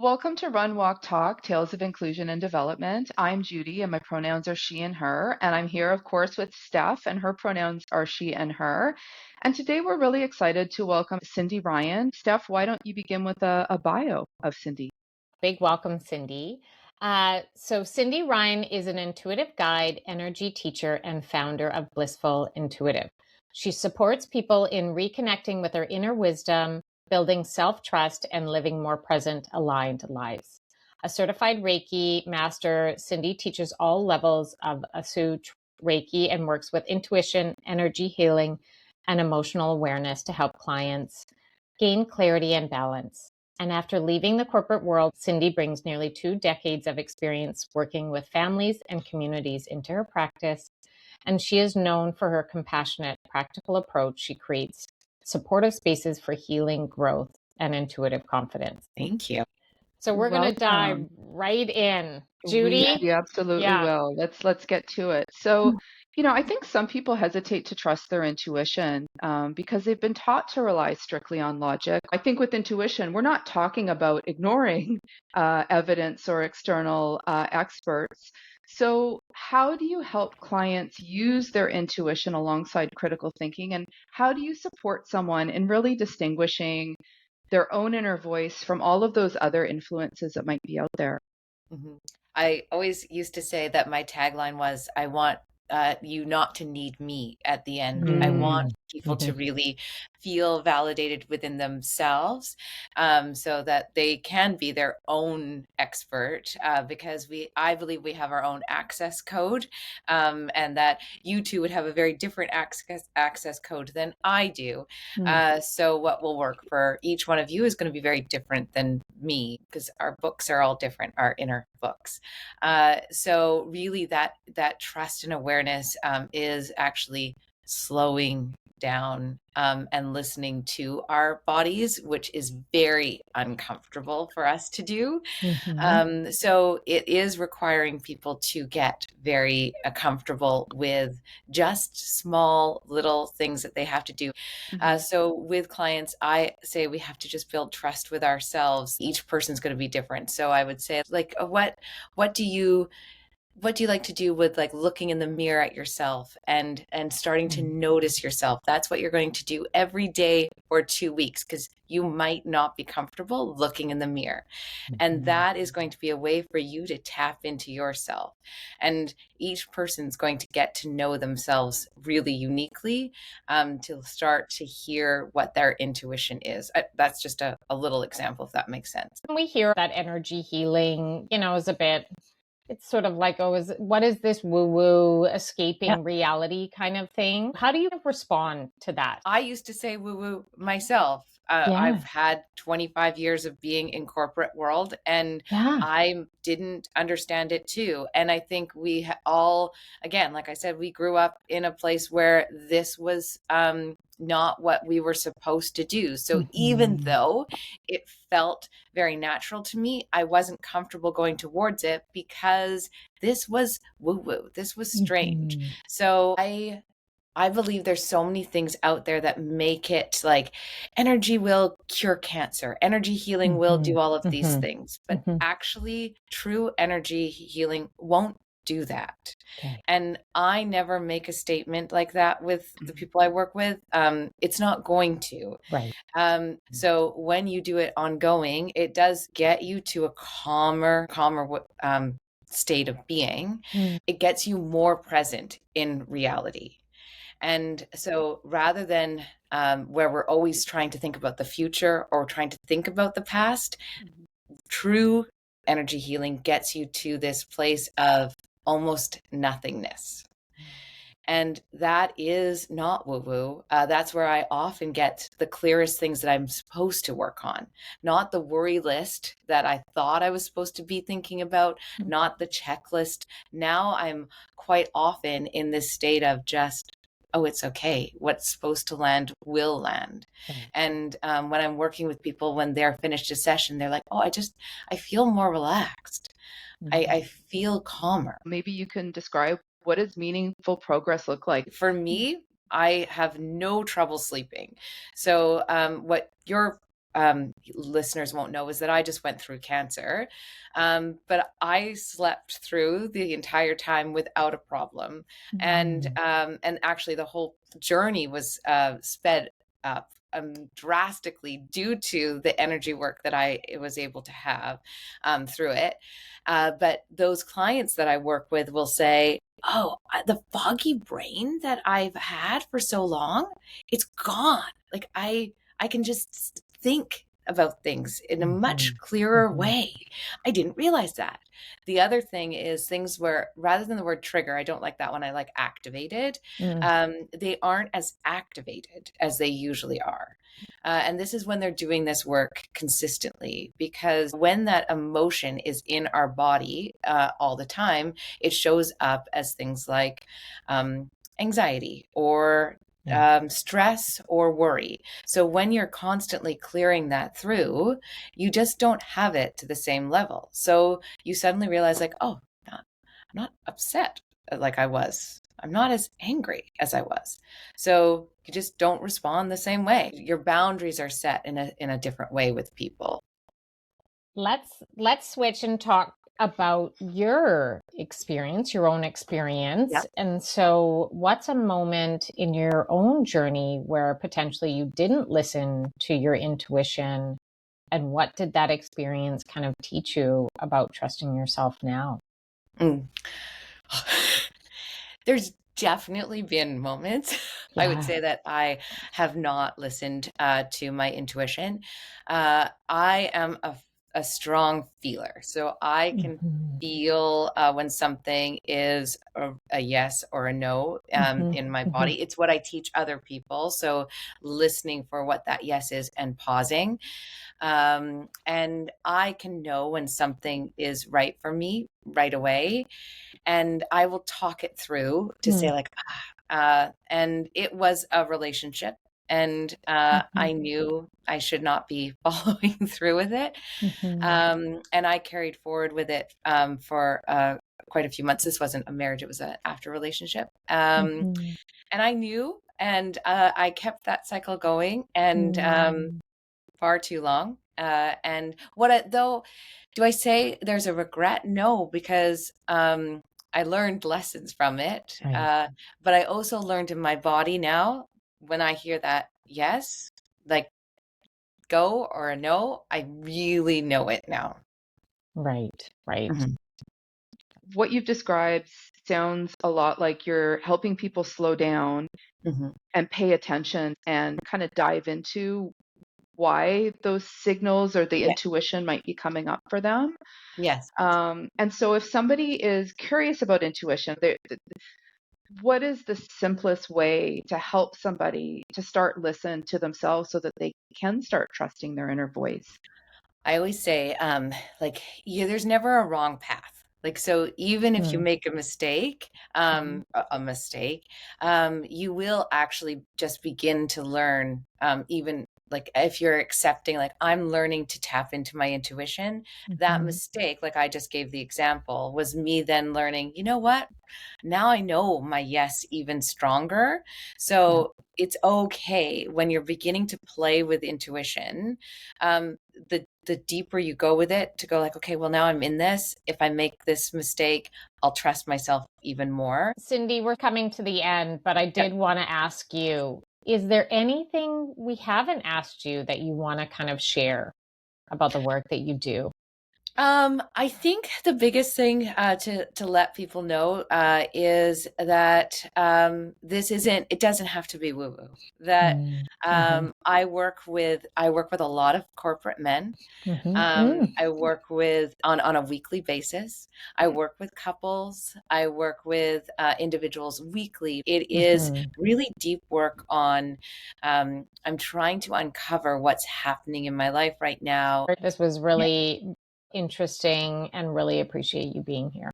Welcome to Run, Walk, Talk, Tales of Inclusion and Development. I'm Judy and my pronouns are she and her. And I'm here, of course, with Steph and her pronouns are she and her. And today we're really excited to welcome Cindy Ryan. Steph, why don't you begin with a bio of Cindy? Big welcome, Cindy. So Cindy Ryan is an intuitive guide, energy teacher, and founder of Blissful Intuitive. She supports people in reconnecting with their inner wisdom, building self-trust, and living more present, aligned lives. A certified Reiki master, Cindy teaches all levels of Asu Reiki and works with intuition, energy healing, and emotional awareness to help clients gain clarity and balance. And after leaving the corporate world, Cindy brings nearly 2 decades of experience working with families and communities into her practice. And she is known for her compassionate, practical approach. She creates supportive spaces for healing, growth, and intuitive confidence. Thank you. So we're going to dive Welcome. right in. We Judy? we absolutely Yeah. will. Let's get to it. So, I think some people hesitate to trust their intuition because they've been taught to rely strictly on logic. I think with intuition, we're not talking about ignoring evidence or external experts. So, how do you help clients use their intuition alongside critical thinking, and how do you support someone in really distinguishing their own inner voice from all of those other influences that might be out there? Mhm. I always used to say that my tagline was, I want you not to need me at the end. I want Mm. people to Mhm. really feel validated within themselves, so that they can be their own expert, because I believe we have our own access code, and that you two would have a very different access code than I do. Mm. So what will work for each one of you is going to be very different than me, because our books are all different, our inner books. So really that trust and awareness is actually slowing down, and listening to our bodies, which is very uncomfortable for us to do. Mhm. So it is requiring people to get very comfortable with just small little things that they have to do. Mhm. So with clients, I say we have to just build trust with ourselves. Each person's going to be different. So I would say, like, what do you what do you like to do with, like, looking in the mirror at yourself and starting to Mm. notice yourself? That's what you're going to do every day for 2 weeks, because you might not be comfortable looking in the mirror. And Mhm. that is going to be a way for you to tap into yourself. And each person's going to get to know themselves really uniquely, to start to hear what their intuition is. That's just a little example, if that makes sense. We hear that energy healing, is a bit, it's sort of like, oh, what is this woo woo Yeah. escaping reality kind of thing? How do you respond to that? I used to say woo woo myself. I've Yeah. had 25 years of being in corporate world, and Yeah. I didn't understand it too. And I think we all, again, like I said, we grew up in a place where this was not what we were supposed to do. So even Mhm. though it felt very natural to me, I wasn't comfortable going towards it because this was woo woo. This was strange. Mhm. So I believe there's so many things out there that make it like energy will cure cancer, energy healing will Mhm. do all of these Mhm. things, but Mhm. actually, true energy healing won't do that. Okay. And I never make a statement like that with the Mhm. people I work with. It's not going to. Right. So when you do it ongoing, it does get you to a calmer state of being. Mm. It gets you more present in reality. And so rather than where we're always trying to think about the future or trying to think about the past, Mhm. true energy healing gets you to this place of almost nothingness. And that is not woo woo. That's where I often get the clearest things that I'm supposed to work on, not the worry list that I thought I was supposed to be thinking about, not the checklist. Now I'm quite often in this state of just, oh, it's okay. What's supposed to land will land. Right. And when I'm working with people, when they're finished a session, they're like, oh, I feel more relaxed. I Mhm. feel calmer. Maybe you can describe what does meaningful progress look like? For me, I have no trouble sleeping. So, what you're listeners won't know is that I just went through cancer. But I slept through the entire time without a problem. And actually the whole journey was sped up drastically due to the energy work that I was able to have through it. But those clients that I work with will say, oh, the foggy brain that I've had for so long, it's gone. Like I can just think about things in a much clearer way. I didn't realize that. The other thing is things where, rather than the word trigger, I don't like that one. I like activated. They aren't as activated as they usually are. And this is when they're doing this work consistently, because when that emotion is in our body all the time, it shows up as things like anxiety or stress or worry. So when you're constantly clearing that through, you just don't have it to the same level. So you suddenly realize like, oh, I'm not upset like I was. I'm not as angry as I was. So you just don't respond the same way. Your boundaries are set in a different way with people. Let's switch and talk about your experience, your own experience. Yep. And so what's a moment in your own journey where potentially you didn't listen to your intuition, and what did that experience kind of teach you about trusting yourself now? There's definitely been moments, I would say, that I have not listened to my intuition. I am a strong feeler, so I can feel when something is a yes or a no in my body. It's what I teach other people. So listening for what that yes is and pausing. And I can know when something is right for me right away. And I will talk it through to say like, and it was a relationship. And I knew I should not be following through with it. And I carried forward with it for quite a few months. This wasn't a marriage, it was an after relationship. And I knew, and I kept that cycle going, and far too long. And though, do I say there's a regret? No, because I learned lessons from it. But I also learned in my body now, when I hear that yes, like go or a no, I really know it now. Right. What you've described sounds a lot like you're helping people slow down and pay attention and kind of dive into why those signals or the intuition might be coming up for them. Yes. And so if somebody is curious about intuition, what is the simplest way to help somebody to start listening to themselves so that they can start trusting their inner voice? I always say, there's never a wrong path. Like, so even if you make a mistake, you will actually just begin to learn, even like if you're accepting, like I'm learning to tap into my intuition, that mistake, like I just gave the example, was me then learning, you know what? Now I know my yes even stronger. So it's okay when you're beginning to play with intuition. The deeper you go with it, to go like, okay, well, now I'm in this. If I make this mistake, I'll trust myself even more. Cindy, we're coming to the end, but I did want to ask you, is there anything we haven't asked you that you want to kind of share about the work that you do? I think the biggest thing to let people know is that it doesn't have to be woo woo. That I work with a lot of corporate men. I work with on a weekly basis. I work with couples. I work with individuals weekly. It is really deep work on. I'm trying to uncover what's happening in my life right now. This was really interesting, and really appreciate you being here.